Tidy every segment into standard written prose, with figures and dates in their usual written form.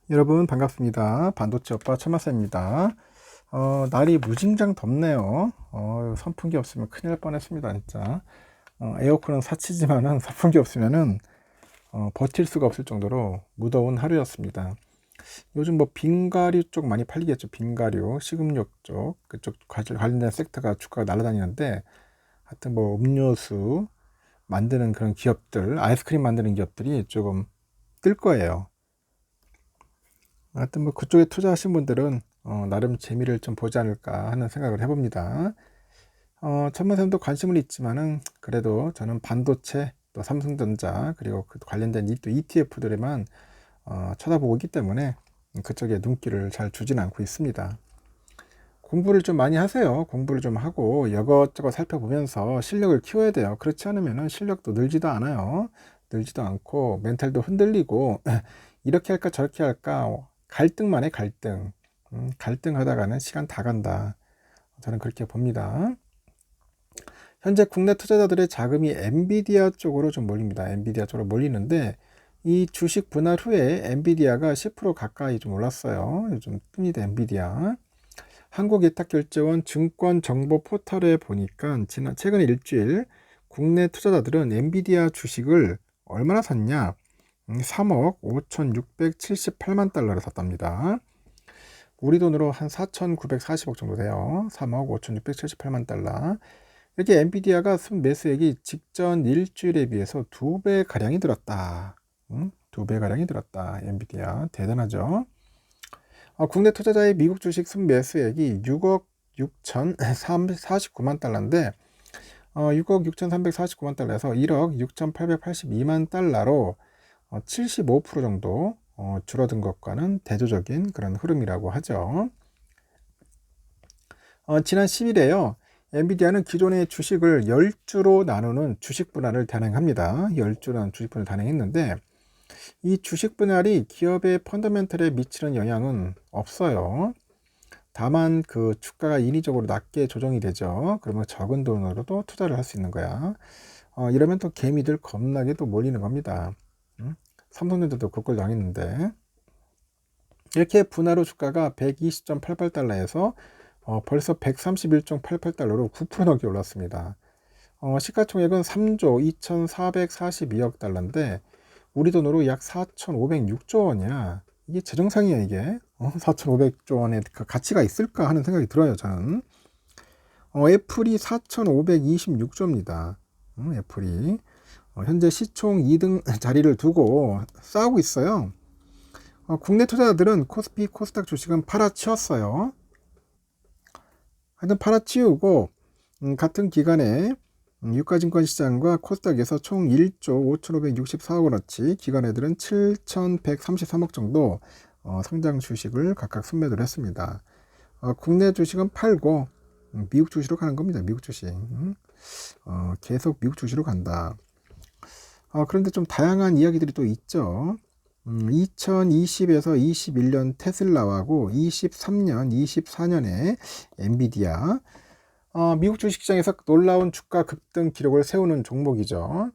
여러분 반갑습니다. 반도체 오빠 천마사입니다. 날이 무진장 덥네요. 선풍기 없으면 큰일 날 뻔했습니다, 진짜. 에어컨은 사치지만은 선풍기 없으면은 버틸 수가 없을 정도로 무더운 하루였습니다. 요즘 뭐 빙가류 쪽 많이 팔리겠죠. 빙가류, 식음료 쪽 그쪽 관련된 섹터가 주가가 날아다니는데, 하여튼 뭐 음료수 만드는 그런 기업들, 아이스크림 만드는 기업들이 조금 뜰 거예요. 하여튼 뭐 그쪽에 투자하신 분들은 나름 재미를 좀 보지 않을까 하는 생각을 해봅니다. 천만샘도 관심은 있지만은 그래도 저는 반도체, 또 삼성전자, 그리고 그 관련된 또 ETF들에만 쳐다보고 있기 때문에 그쪽에 눈길을 잘 주진 않고 있습니다. 공부를 좀 많이 하세요. 공부를 좀 하고 이것저것 살펴보면서 실력을 키워야 돼요. 그렇지 않으면 실력도 늘지도 않아요. 늘지도 않고 멘탈도 흔들리고 이렇게 할까 저렇게 할까 갈등만 해, 갈등. 갈등하다가는 시간 다 간다. 저는 그렇게 봅니다. 현재 국내 투자자들의 자금이 엔비디아 쪽으로 좀 몰립니다. 엔비디아 쪽으로 몰리는데, 이 주식 분할 후에 엔비디아가 10% 가까이 좀 올랐어요. 요즘 뜹니다, 엔비디아. 한국예탁결제원 증권정보 포털에 보니까 최근 일주일 국내 투자자들은 엔비디아 주식을 얼마나 샀냐? 3억 5,678만 달러를 샀답니다. 우리 돈으로 한 4,940억 정도 돼요. 3억 5,678만 달러. 이렇게 엔비디아가 순 매수액이 직전 일주일에 비해서 2배 가량이 늘었다. 2배 가량이 늘었다. 엔비디아 대단하죠. 국내 투자자의 미국 주식 순 매수액이 6억 6,349만 달러인데, 6억 6,349만 달러에서 1억 6,882만 달러로 75% 정도 줄어든 것과는 대조적인 그런 흐름이라고 하죠. 지난 10일에요. 엔비디아는 기존의 주식을 10주로 나누는 주식 분할을 단행합니다. 10주로 나누는 주식 분할을 단행했는데, 이 주식 분할이 기업의 펀더멘털에 미치는 영향은 없어요. 다만 그 주가가 인위적으로 낮게 조정이 되죠. 그러면 적은 돈으로도 투자를 할 수 있는 거야. 이러면 또 개미들 겁나게 또 몰리는 겁니다. 삼성전자도 그걸 당했는데, 이렇게 분할 후 주가가 120.88달러에서 벌써 131.88달러로 9% 넘게 올랐습니다. 시가총액은 3조 2,442억 달러인데 우리 돈으로 약 4,506조 원이야. 이게 제정상이야, 이게. 4,500조 원의 그 가치가 있을까 하는 생각이 들어요, 저는. 애플이 4,526조입니다. 애플이 현재 시총 2등 자리를 두고 싸우고 있어요. 국내 투자자들은 코스피, 코스닥 주식은 팔아치웠어요. 하여튼 팔아치우고 같은 기간에 유가증권 시장과 코스닥에서 총 1조 5,564억 원어치, 기관애들은 7,133억 정도 상장 주식을 각각 순매도를 했습니다. 국내 주식은 팔고 미국 주식으로 가는 겁니다. 미국 주식. 계속 미국 주식으로 간다. 그런데 좀 다양한 이야기들이 또 있죠. 2020에서 21년 테슬라하고 23년, 24년에 엔비디아, 미국 주식시장에서 놀라운 주가 급등 기록을 세우는 종목이죠.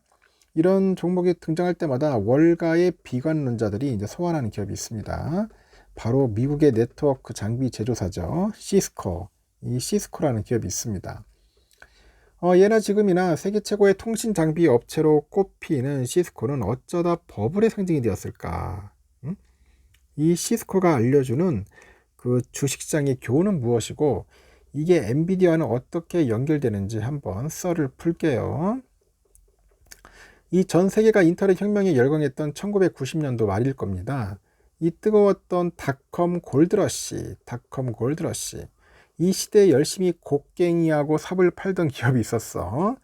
이런 종목이 등장할 때마다 월가의 비관론자들이 이제 소환하는 기업이 있습니다. 바로 미국의 네트워크 장비 제조사죠. 시스코. 이 시스코라는 기업이 있습니다. 예나 지금이나 세계 최고의 통신 장비 업체로 꼽히는 시스코는 어쩌다 버블의 상징이 되었을까? 이 시스코가 알려주는 그 주식시장의 교훈은 무엇이고, 이게 엔비디아는 어떻게 연결되는지 한번 썰을 풀게요. 이 전 세계가 인터넷 혁명에 열광했던 1990년도 말일 겁니다. 이 뜨거웠던 닷컴 골드러시, 이 시대에 열심히 곡괭이하고 삽을 팔던 기업이 있었어.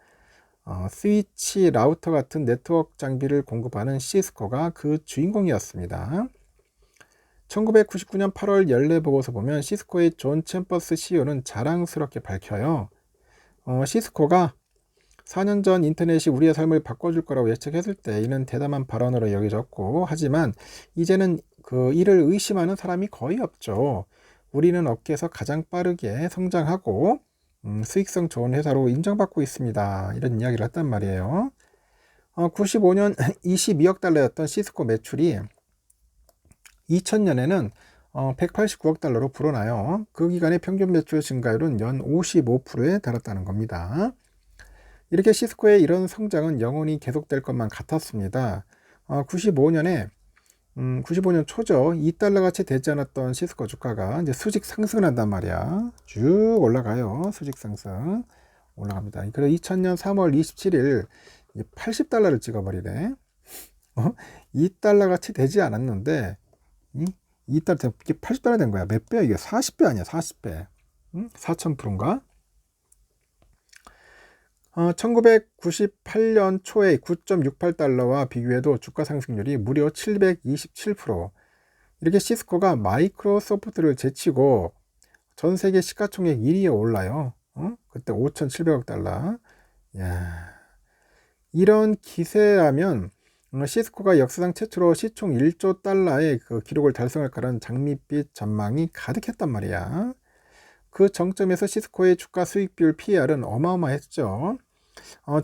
스위치, 라우터 같은 네트워크 장비를 공급하는 시스코가 그 주인공이었습니다. 1999년 8월 연례 보고서 보면 시스코의 존 챔버스 CEO는 자랑스럽게 밝혀요. 시스코가 4년 전 인터넷이 우리의 삶을 바꿔줄 거라고 예측했을 때 이는 대담한 발언으로 여겨졌고, 하지만 이제는 그 이를 의심하는 사람이 거의 없죠. 우리는 업계에서 가장 빠르게 성장하고 수익성 좋은 회사로 인정받고 있습니다. 이런 이야기를 했단 말이에요. 95년 22억 달러였던 시스코 매출이 2000년에는 189억 달러로 불어나요. 그 기간의 평균 매출 증가율은 연 55%에 달했다는 겁니다. 이렇게 시스코의 이런 성장은 영원히 계속될 것만 같았습니다. 95년 초죠. 2달러 가치 되지 않았던 시스코 주가가 이제 수직 상승을 한단 말이야. 쭉 올라가요. 수직 상승 올라갑니다. 그래서 2000년 3월 27일 80달러를 찍어버리네. 2달러 가치 되지 않았는데 2달러 이게 80달러 된 거야. 몇 배야 이게? 40배 아니야? 40배. 4000%인가? 1998년 초에 9.68달러와 비교해도 주가 상승률이 무려 727%. 이렇게 시스코가 마이크로소프트를 제치고 전 세계 시가총액 1위에 올라요. 그때 5,700억 달러. 야, 이런 기세라면 시스코가 역사상 최초로 시총 1조 달러의 그 기록을 달성할 거라는 장밋빛 전망이 가득했단 말이야. 그 정점에서 시스코의 주가 수익 비율 PER은 어마어마했죠.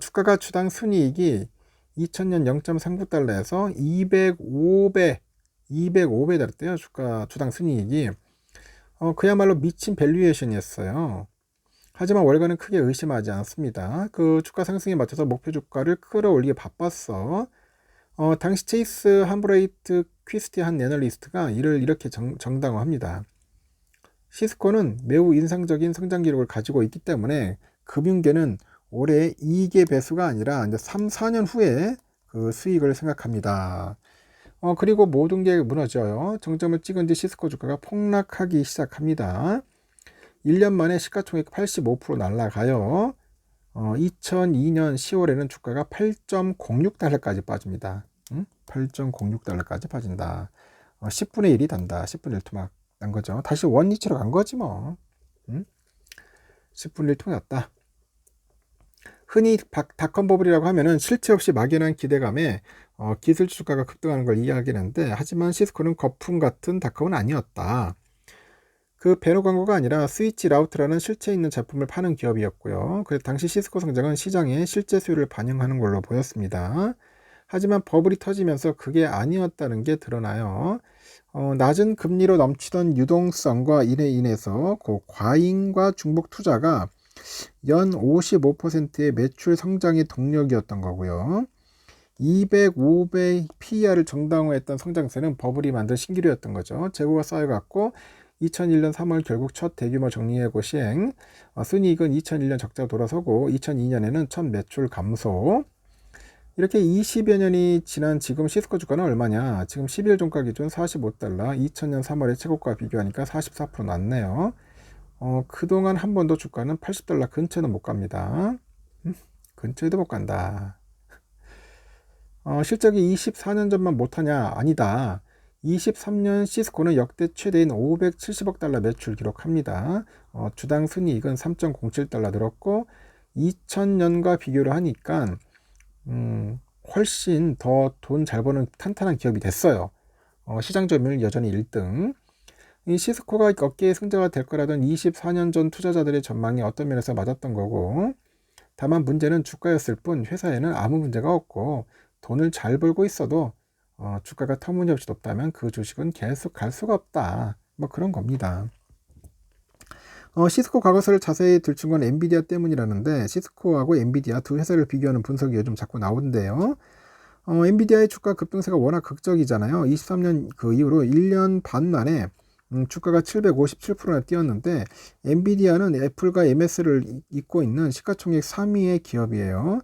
주가가 주당 순이익이 2000년 0.39달러에서 205배 달했대요. 주당 순이익이. 그야말로 미친 밸류에이션이었어요. 하지만 월가는 크게 의심하지 않았습니다. 그 주가 상승에 맞춰서 목표 주가를 끌어올리기 바빴어. 당시 체이스 함브레이트 퀴스티 한 애널리스트가 이를 이렇게 정당화합니다. 시스코는 매우 인상적인 성장 기록을 가지고 있기 때문에 금융계는 올해 이익의 배수가 아니라 이제 3, 4년 후에 그 수익을 생각합니다. 그리고 모든 게 무너져요. 정점을 찍은 뒤 시스코 주가가 폭락하기 시작합니다. 1년 만에 시가총액 85% 날아가요. 2002년 10월에는 주가가 8.06달러까지 빠집니다. 8.06달러까지 빠진다. 10분의 1이 단다. 10분의 1 토막 난 거죠. 다시 원위치로 간 거지 뭐. 10분의 1 통했다. 흔히 닷컴 버블이라고 하면은 실체 없이 막연한 기대감에 기술 주가가 급등하는 걸 이야기하는데, 하지만 시스코는 거품 같은 닷컴은 아니었다. 그 배너 광고가 아니라 스위치 라우트라는 실체 있는 제품을 파는 기업이었고요. 그래서 당시 시스코 성장은 시장의 실제 수요를 반영하는 걸로 보였습니다. 하지만 버블이 터지면서 그게 아니었다는 게 드러나요. 낮은 금리로 넘치던 유동성과 이에 인해서 그 과잉과 중복 투자가 연 55%의 매출 성장의 동력이었던 거고요. 205배 PER을 정당화했던 성장세는 버블이 만든 신기류였던 거죠. 재고가 쌓여갖고 2001년 3월 결국 첫 대규모 정리해고 시행, 순이익은 2001년 적자 돌아서고 2002년에는 첫 매출 감소. 이렇게 20여 년이 지난 지금 시스코 주가는 얼마냐? 지금 10일 종가 기준 45달러, 2000년 3월의 최고가 비교하니까 44% 낮네요. 그동안 한 번도 주가는 80달러 근처는 못 갑니다. 근처에도 못 간다. 실적이 24년 전만 못하냐? 아니다. 23년 시스코는 역대 최대인 570억 달러 매출 기록합니다. 주당 순이익은 3.07달러 늘었고 2000년과 비교를 하니까 훨씬 더 돈 잘 버는 탄탄한 기업이 됐어요. 시장 점유율 여전히 1등. 이 시스코가 어깨에 승자가 될 거라던 24년 전 투자자들의 전망이 어떤 면에서 맞았던 거고, 다만 문제는 주가였을 뿐 회사에는 아무 문제가 없고 돈을 잘 벌고 있어도 주가가 터무니없이 높다면 그 주식은 계속 갈 수가 없다. 뭐 그런 겁니다. 시스코 과거사를 자세히 들춘 건 엔비디아 때문이라는데, 시스코하고 엔비디아 두 회사를 비교하는 분석이 요즘 자꾸 나오는데요. 엔비디아의 주가 급등세가 워낙 극적이잖아요. 23년 그 이후로 1년 반 만에 주가가 757%나 뛰었는데, 엔비디아는 애플과 MS를 잇고 있는 시가총액 3위의 기업이에요.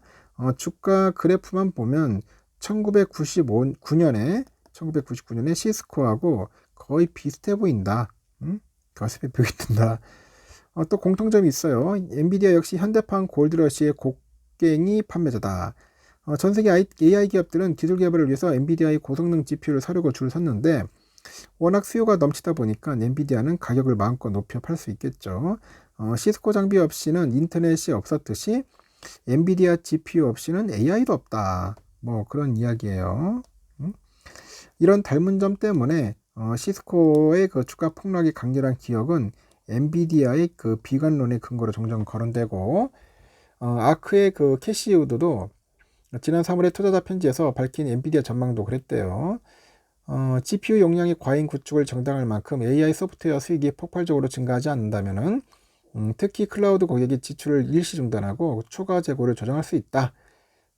주가 그래프만 보면 1999년에 시스코하고 거의 비슷해 보인다. 가슴이 벽이 뜬다. 또 공통점이 있어요. 엔비디아 역시 현대판 골드러시의 곡괭이 판매자다. 전 세계 AI 기업들은 기술 개발을 위해서 엔비디아의 고성능 GPU를 사려고 줄을 섰는데, 워낙 수요가 넘치다 보니까 엔비디아는 가격을 마음껏 높여 팔 수 있겠죠. 시스코 장비 없이는 인터넷이 없었듯이 엔비디아 GPU 없이는 AI도 없다. 뭐 그런 이야기예요. 이런 닮은 점 때문에 시스코의 그 주가 폭락이 강렬한 기억은 엔비디아의 그 비관론의 근거로 종종 거론되고, 아크의 그 캐시 우드도 지난 3월에 투자자 편지에서 밝힌 엔비디아 전망도 그랬대요. GPU 용량이 과잉 구축을 정당할 만큼 AI 소프트웨어 수익이 폭발적으로 증가하지 않는다면은 특히 클라우드 고객이 지출을 일시 중단하고 추가 재고를 조정할 수 있다.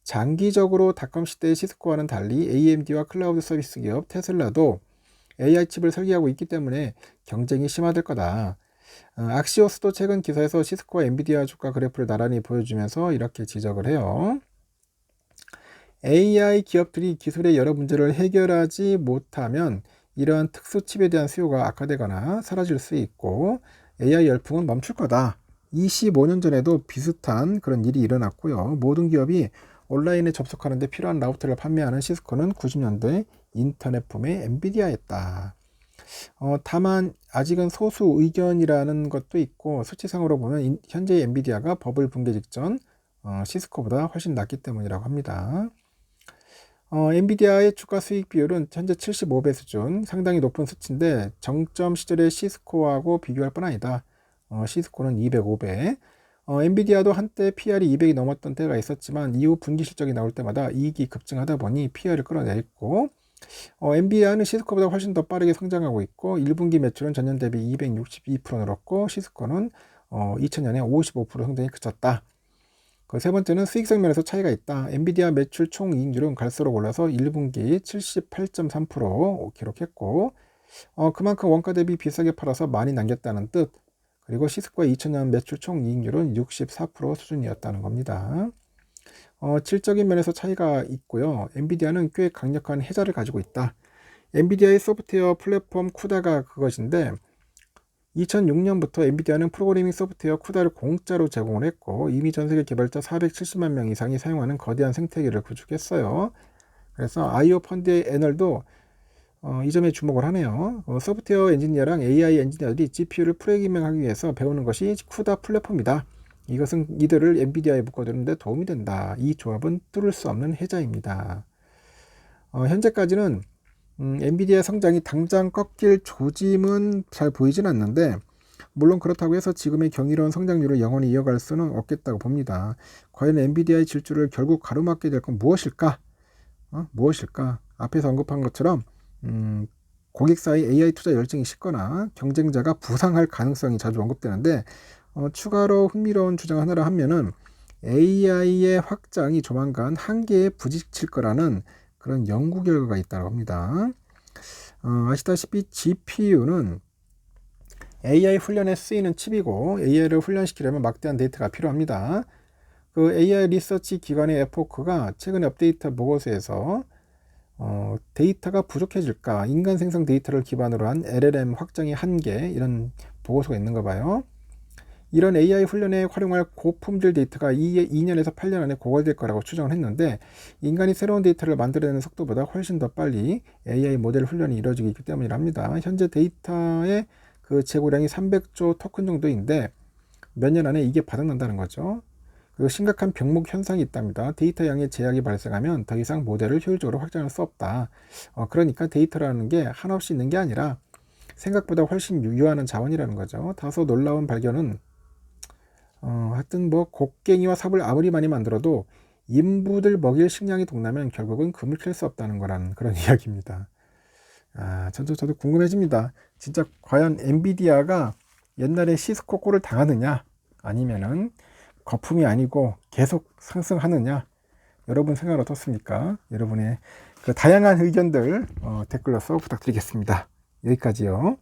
장기적으로 닷컴 시대의 시스코와는 달리 AMD와 클라우드 서비스 기업 테슬라도 AI 칩을 설계하고 있기 때문에 경쟁이 심화될 거다. 악시오스도 최근 기사에서 시스코와 엔비디아 주가 그래프를 나란히 보여주면서 이렇게 지적을 해요. AI 기업들이 기술의 여러 문제를 해결하지 못하면 이러한 특수 칩에 대한 수요가 악화되거나 사라질 수 있고 AI 열풍은 멈출 거다. 25년 전에도 비슷한 그런 일이 일어났고요. 모든 기업이 온라인에 접속하는 데 필요한 라우터를 판매하는 시스코는 90년대 인터넷 붐의 엔비디아였다. 다만 아직은 소수 의견이라는 것도 있고 수치상으로 보면 현재 엔비디아가 버블 붕괴 직전 시스코보다 훨씬 낮기 때문이라고 합니다. 엔비디아의 주가 수익 비율은 현재 75배 수준, 상당히 높은 수치인데 정점 시절의 시스코하고 비교할 뿐 아니다. 시스코는 205배. 엔비디아도 한때 PR이 200이 넘었던 때가 있었지만 이후 분기 실적이 나올 때마다 이익이 급증하다 보니 PR을 끌어내있고 엔비디아는 시스코보다 훨씬 더 빠르게 성장하고 있고 1분기 매출은 전년 대비 262% 늘었고 시스코는 2000년에 55% 성장이 그쳤다. 그 세 번째는 수익성 면에서 차이가 있다. 엔비디아 매출 총이익률은 갈수록 올라서 1분기 78.3% 기록했고 그만큼 원가 대비 비싸게 팔아서 많이 남겼다는 뜻. 그리고 시스코의 2000년 매출 총이익률은 64% 수준이었다는 겁니다. 질적인 면에서 차이가 있고요. 엔비디아는 꽤 강력한 해자를 가지고 있다. 엔비디아의 소프트웨어 플랫폼 쿠다가 그것인데 2006년부터 엔비디아는 프로그래밍 소프트웨어 쿠다를 공짜로 제공을 했고 이미 전세계 개발자 470만 명 이상이 사용하는 거대한 생태계를 구축했어요. 그래서 IO 펀드의 애널도 이 점에 주목을 하네요. 소프트웨어 엔지니어랑 AI 엔지니어들이 GPU를 프로그래밍하기 위해서 배우는 것이 쿠다 플랫폼이다. 이것은 이들을 엔비디아에 묶어두는 데 도움이 된다. 이 조합은 뚫을 수 없는 해자입니다. 현재까지는 엔비디아 성장이 당장 꺾일 조짐은 잘 보이진 않는데 물론 그렇다고 해서 지금의 경이로운 성장률을 영원히 이어갈 수는 없겠다고 봅니다. 과연 엔비디아의 질주를 결국 가로막게 될 건 무엇일까? 무엇일까? 앞에서 언급한 것처럼 고객 사이 AI 투자 열정이 식거나 경쟁자가 부상할 가능성이 자주 언급되는데 추가로 흥미로운 주장 하나를 하면은 AI의 확장이 조만간 한계에 부딪힐 거라는 그런 연구 결과가 있다고 합니다. 아시다시피 GPU는 AI 훈련에 쓰이는 칩이고 AI를 훈련시키려면 막대한 데이터가 필요합니다. 그 AI 리서치 기관의 에포크가 최근 업데이트 보고서에서 데이터가 부족해질까 인간 생성 데이터를 기반으로 한 LLM 확장의 한계 이런 보고서가 있는가 봐요. 이런 AI 훈련에 활용할 고품질 데이터가 2년에서 8년 안에 고갈될 거라고 추정을 했는데 인간이 새로운 데이터를 만들어내는 속도보다 훨씬 더 빨리 AI 모델 훈련이 이루어지기 때문이랍니다. 현재 데이터의 그 재고량이 300조 토큰 정도인데 몇 년 안에 이게 바닥난다는 거죠. 그리고 심각한 병목 현상이 있답니다. 데이터 양의 제약이 발생하면 더 이상 모델을 효율적으로 확장할 수 없다. 그러니까 데이터라는 게 한없이 있는 게 아니라 생각보다 훨씬 유효한 자원이라는 거죠. 다소 놀라운 발견은 하여튼 뭐 곡괭이와 삽을 아무리 많이 만들어도 인부들 먹일 식량이 동나면 결국은 금을 캘 수 없다는 거라는 그런 이야기입니다. 저도 궁금해집니다. 진짜 과연 엔비디아가 옛날에 시스코 꼴을 당하느냐 아니면은 거품이 아니고 계속 상승하느냐 여러분 생각은 어떻습니까? 여러분의 그 다양한 의견들 댓글로 써 부탁드리겠습니다. 여기까지요.